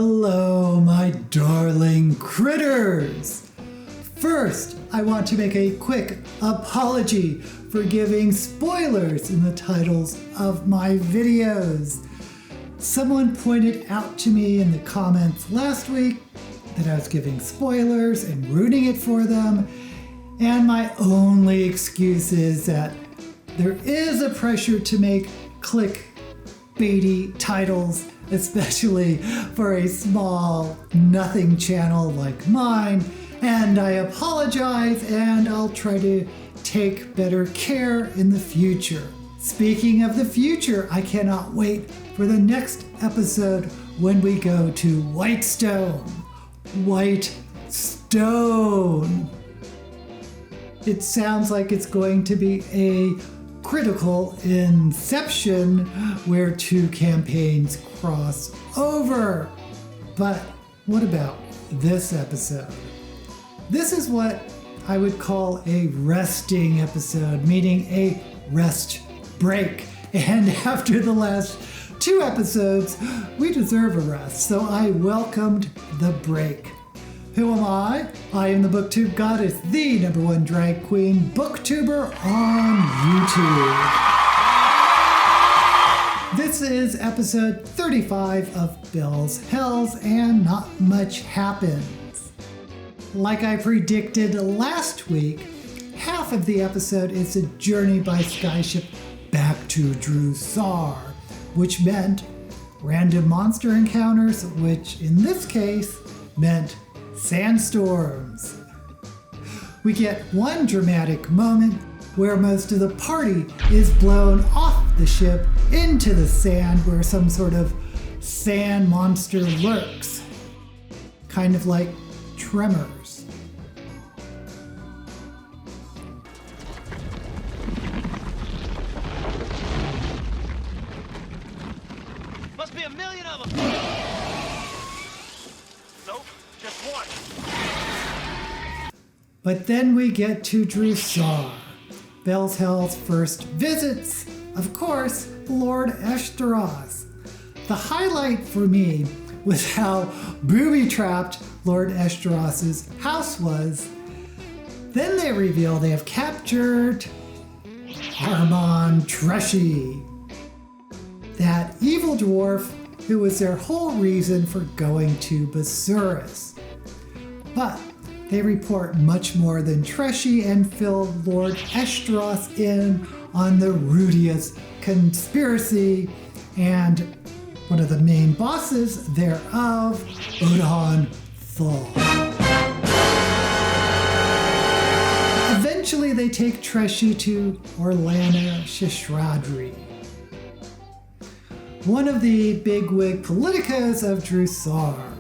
Hello, my darling critters! First, I want to make a quick apology for giving spoilers in the titles of my videos. Someone pointed out to me in the comments last week that I was giving spoilers and ruining it for them, and my only excuse is that there is a pressure to make clickbaity titles, especially for a small nothing channel like mine, and I apologize, and I'll try to take better care in the future. Speaking of the future, I cannot wait for the next episode when we go to Whitestone. Whitestone. It sounds like it's going to be a critical inception where two campaigns cross over. But what about this episode? This is what I would call a resting episode, meaning a rest break. And after the last 2 episodes, we deserve a rest, so I welcomed the break. Who am I? I am the BookTube Goddess, the #1 drag queen booktuber on YouTube. This is episode 35 of Bell's Hells, and not much happens. Like I predicted last week, half of the episode is a journey by skyship back to Jrusar, which meant random monster encounters, which in this case meant sandstorms. We get one dramatic moment where most of the party is blown off the ship into the sand where some sort of sand monster lurks. Kind of like Tremors. Must be a million of them! Nope, just one. But then we get to Jrusar, Bell's Hell's first visits, of course, Lord Ashtaroth. The highlight for me was how booby-trapped Lord Ashtaroth's house was. Then they reveal they have captured Harmon Treshy, that evil dwarf who was their whole reason for going to Basurus. But they report much more than Treshy and fill Lord Ashtaroth in on the Rudius conspiracy and one of the main bosses thereof, Odahon Thal. Eventually they take Treshy to Orlana Shishradri, one of the bigwig politicos of Jrusar,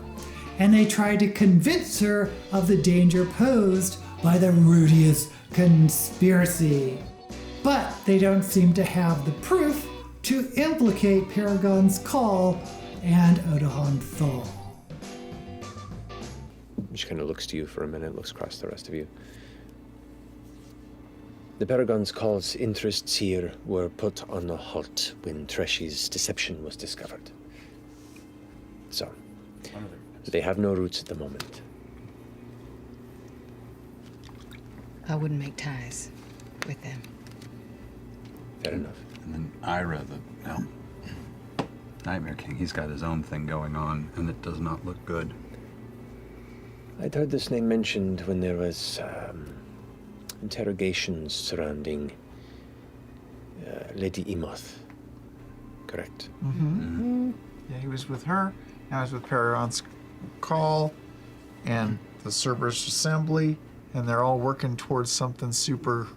and they try to convince her of the danger posed by the Rudius conspiracy. But they don't seem to have the proof to implicate Paragon's call and Odahon Thal. She kind of looks to you for a minute, looks across the rest of you. The Paragon's call's interests here were put on a halt when Treshy's deception was discovered. So, they have no roots at the moment. I wouldn't make ties with them. Fair enough. And then Ira, the Nightmare King, he's got his own thing going on, and it does not look good. I'd heard this name mentioned when there was interrogations surrounding Lady Emoth. Correct? Mm-hmm. Yeah, he was with her. Now he's with Paragon's Call and the Cerberus Assembly, and they're all working towards something super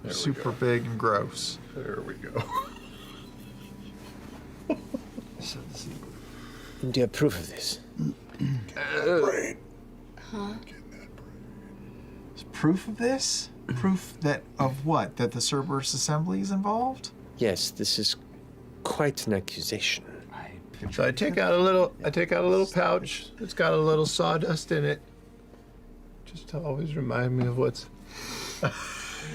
big and gross. There we go. Do you have proof of this? Brain. Huh? Is proof of this? Proof that of what? That the Cerberus Assembly is involved? Yes, this is quite an accusation. So I take out a little pouch. It's got a little sawdust in it. Just to always remind me of what's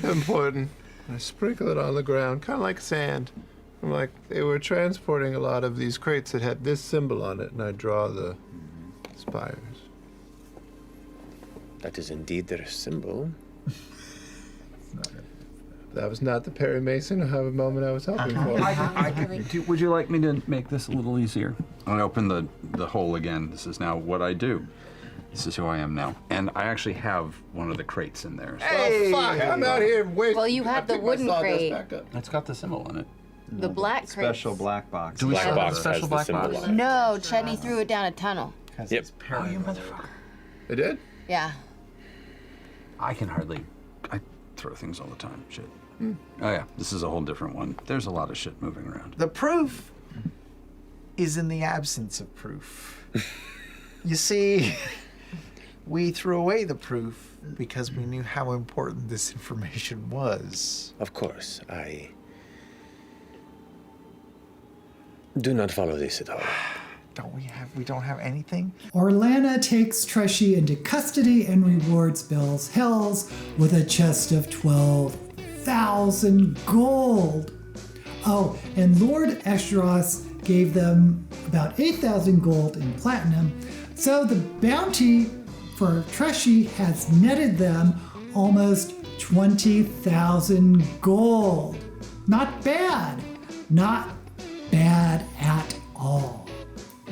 important. I sprinkle it on the ground, kind of like sand. I'm like, they were transporting a lot of these crates that had this symbol on it, and I draw the Spires. That is indeed their symbol. That was not the Perry Mason or however moment I was hoping for. Would you like me to make this a little easier? I open the hole again. This is now what I do. This is who I am now. And I actually have one of the crates in there. So Hey, I'm out here wasting. Well, you have the wooden crate. it's got the symbol in it. The black crate. Special black box. Do we Black still have box the special has black the box? symbol on it. No, Chetney threw it down a tunnel. Yep. Oh, you motherfucker. It did? Yeah. I throw things all the time. Shit. Oh yeah, this is a whole different one. There's a lot of shit moving around. The proof is in the absence of proof. You see, we threw away the proof because we knew how important this information was. Of course, I do not follow this at all. We don't have anything? Orlana takes Treshy into custody and rewards Bell's Hells with a chest of 12,000 gold. Oh, and Lord Esdras gave them about 8,000 gold in platinum, so the bounty for Treshy has netted them almost 20,000 gold. Not bad. Not bad at all.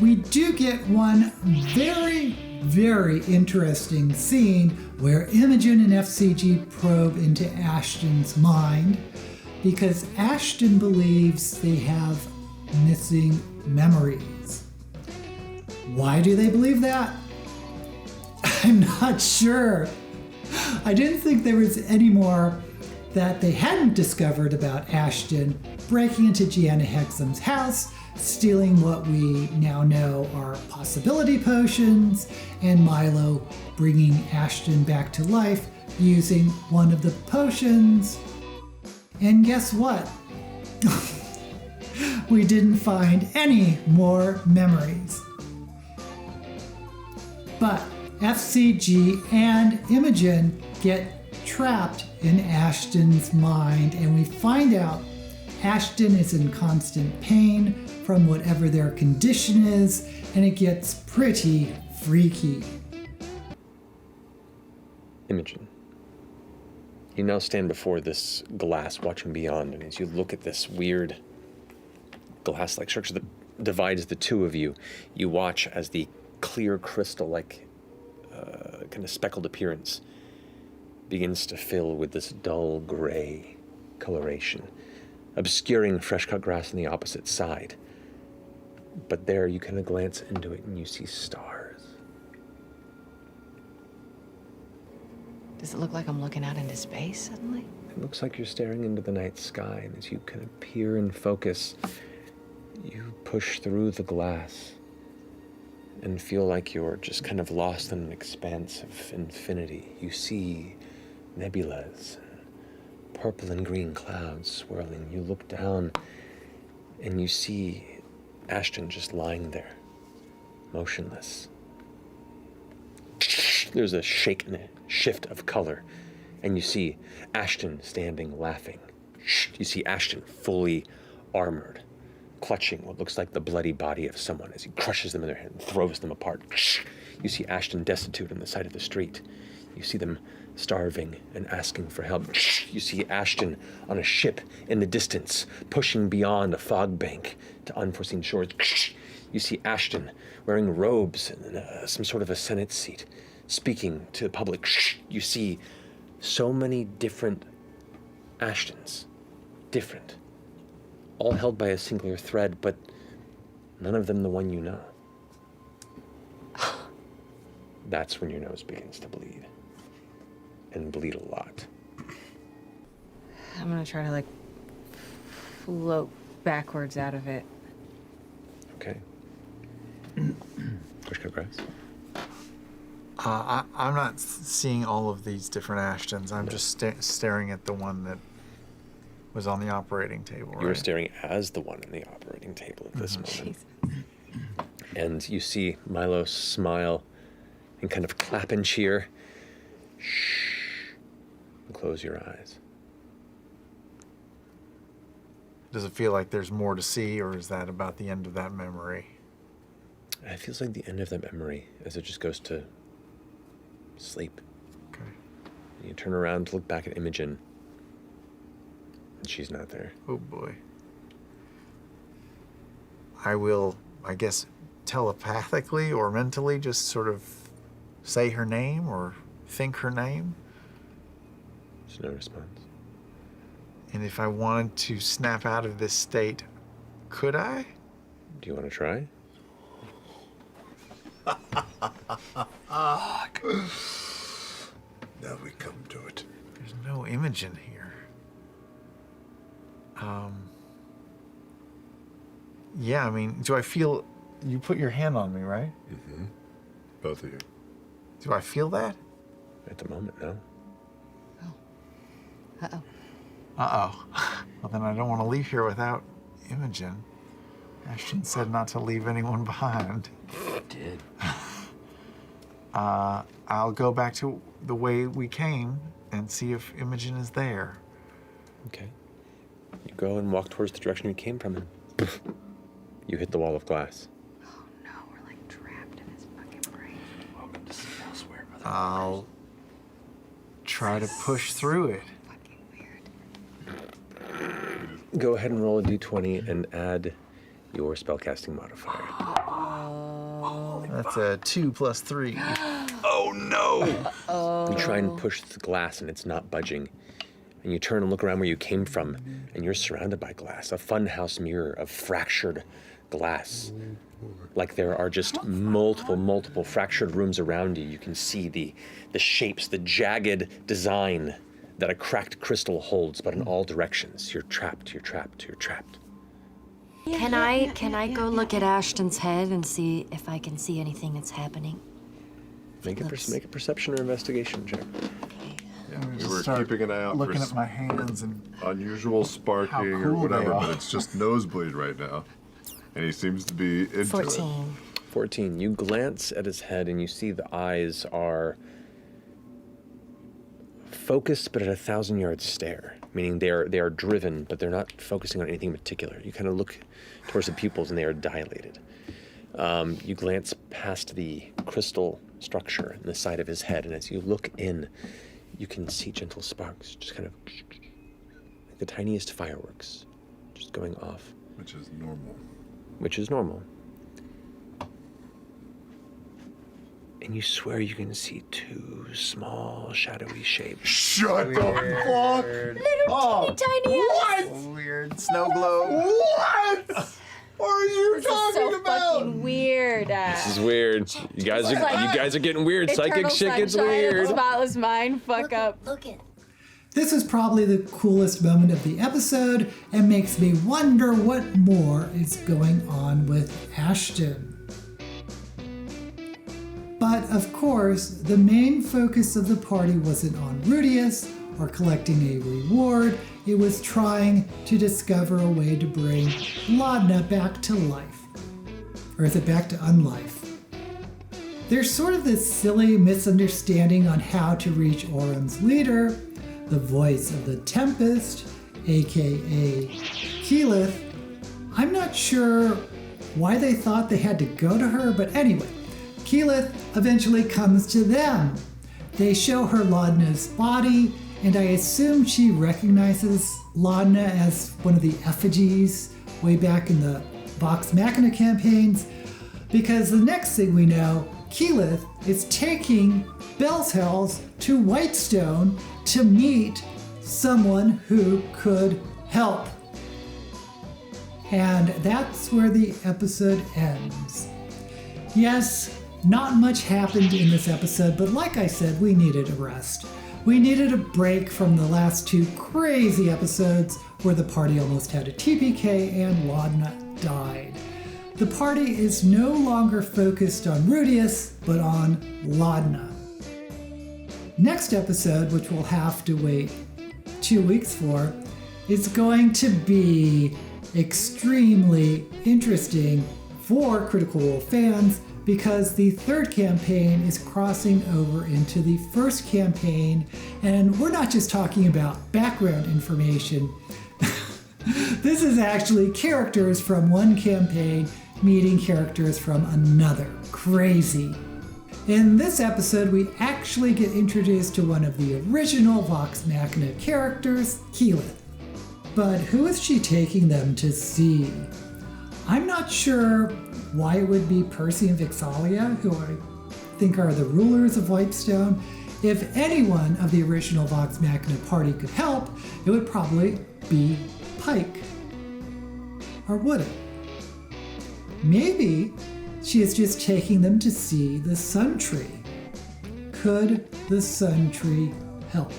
We do get one very, very interesting scene where Imogen and FCG probe into Ashton's mind because Ashton believes they have missing memories. Why do they believe that? I'm not sure. I didn't think there was any more that they hadn't discovered about Ashton breaking into Gianna Hexam's house, stealing what we now know are possibility potions, and Milo bringing Ashton back to life using one of the potions. And guess what? We didn't find any more memories. But FCG and Imogen get trapped in Ashton's mind, and we find out Ashton is in constant pain from whatever their condition is, and it gets pretty freaky. Imogen, you now stand before this glass watching beyond, and as you look at this weird glass-like structure that divides the two of you, you watch as the clear crystal-like kind of speckled appearance begins to fill with this dull gray coloration, obscuring fresh-cut grass on the opposite side. But there you kind of glance into it and you see stars. Does it look like I'm looking out into space suddenly? It looks like you're staring into the night sky, and as you kind of peer and focus, you push through the glass and feel like you're just kind of lost in an expanse of infinity. You see nebulas, and purple and green clouds swirling. You look down and you see Ashton just lying there, motionless. There's a shake and a shift of color, and you see Ashton standing, laughing. You see Ashton fully armored, clutching what looks like the bloody body of someone as he crushes them in their hand and throws them apart. You see Ashton destitute on the side of the street. You see them starving and asking for help. You see Ashton on a ship in the distance, pushing beyond a fog bank to unforeseen shores. You see Ashton wearing robes and some sort of a Senate seat, speaking to the public. You see so many different Ashtons, different, all held by a singular thread, but none of them the one you know. That's when your nose begins to bleed. And bleed a lot. I'm gonna try to float backwards out of it. Okay. Push go grass. I'm not seeing all of these different Ashtons. I'm just staring at the one that was on the operating table. You're right? staring as the one in the operating table at this moment. Jesus. And you see Milo smile and kind of clap and cheer. Shh. And close your eyes. Does it feel like there's more to see, or is that about the end of that memory? It feels like the end of that memory as it just goes to sleep. Okay. And you turn around to look back at Imogen, and she's not there. Oh boy. I will, I guess, telepathically or mentally just sort of say her name or think her name. There's no response. And if I wanted to snap out of this state, could I? Do you want to try? Now we come to it. There's no Imogen here. Yeah, I mean, do I feel... You put your hand on me, right? Mm-hmm. Both of you. Do I feel that? At the moment, no. Uh-oh. Uh-oh. Well, then I don't want to leave here without Imogen. Ashton said not to leave anyone behind. I did. I'll go back to the way we came and see if Imogen is there. Okay. You go and walk towards the direction you came from, and poof, you hit the wall of glass. Oh no, we're like trapped in his fucking brain. Welcome to see elsewhere. I'll try to push through it. Fucking weird. Go ahead and roll a d20 and add your spellcasting modifier. That's a 2 + 3. Oh no! You try and push the glass, and it's not budging. And you turn and look around where you came from, and you're surrounded by glass, a funhouse mirror of fractured glass. Like there are just multiple fractured rooms around you. You can see the shapes, the jagged design that a cracked crystal holds, but in all directions. You're trapped, you're trapped, you're trapped. Can I go look at Ashton's head and see if I can see anything that's happening? Make a perception or investigation check. Yeah, we just were start keeping an eye out looking for at my hands and unusual sparking or cool they whatever, are. but it's just nosebleed right now. And he seems to be into it. 14. 14. You glance at his head and you see the eyes are focused but at 1,000-yard stare, meaning they are driven, but they're not focusing on anything in particular. You kind of look towards the pupils and they are dilated. You glance past the crystal structure in the side of his head, and as you look in, you can see gentle sparks, just kind of like the tiniest fireworks, just going off. Which is normal. Which is normal. And you swear you can see two small, shadowy shapes. Shut the fuck! Little teeny tiny ass. weird snow globe. What? Are you This is talking so about? fucking weird. This is weird. You guys are getting weird. Psychic shit gets weird. Spotless mind, fuck up. Look it. This is probably the coolest moment of the episode and makes me wonder what more is going on with Ashton. But of course, the main focus of the party wasn't on Rudius or collecting a reward. It was trying to discover a way to bring Laudna back to life. Or is it back to unlife? There's sort of this silly misunderstanding on how to reach Orum's leader, the voice of the Tempest, aka Keyleth. I'm not sure why they thought they had to go to her, but anyway, Keyleth eventually comes to them. They show her Laudna's body, and I assume she recognizes Laudna as one of the effigies way back in the Vox Machina campaigns, because the next thing we know, Keyleth is taking Bellshells to Whitestone to meet someone who could help. And that's where the episode ends. Yes, not much happened in this episode, but like I said, we needed a rest. We needed a break from the last two crazy episodes where the party almost had a TPK and Laudna died. The party is no longer focused on Rudius, but on Laudna. Next episode, which we'll have to wait 2 weeks for, is going to be extremely interesting for Critical Role fans because the third campaign is crossing over into the first campaign, and we're not just talking about background information. This is actually characters from one campaign meeting characters from another. Crazy. In this episode, we actually get introduced to one of the original Vox Machina characters, Keyleth. But who is she taking them to see? I'm not sure why it would be Percy and Vixalia, who I think are the rulers of Whitestone. If anyone of the original Vox Machina party could help, it would probably be Pike. Or would it? Maybe she is just taking them to see the Sun Tree. Could the Sun Tree help?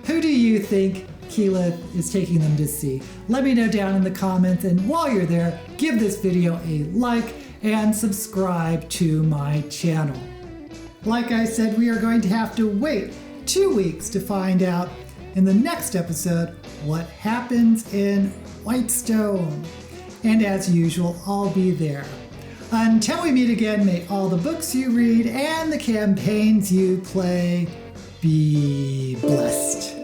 Who do you think Keyleth is taking them to see? Let me know down in the comments, and while you're there, give this video a like and subscribe to my channel. Like I said, we are going to have to wait 2 weeks to find out in the next episode what happens in Whitestone. And as usual, I'll be there. Until we meet again, may all the books you read and the campaigns you play be blessed.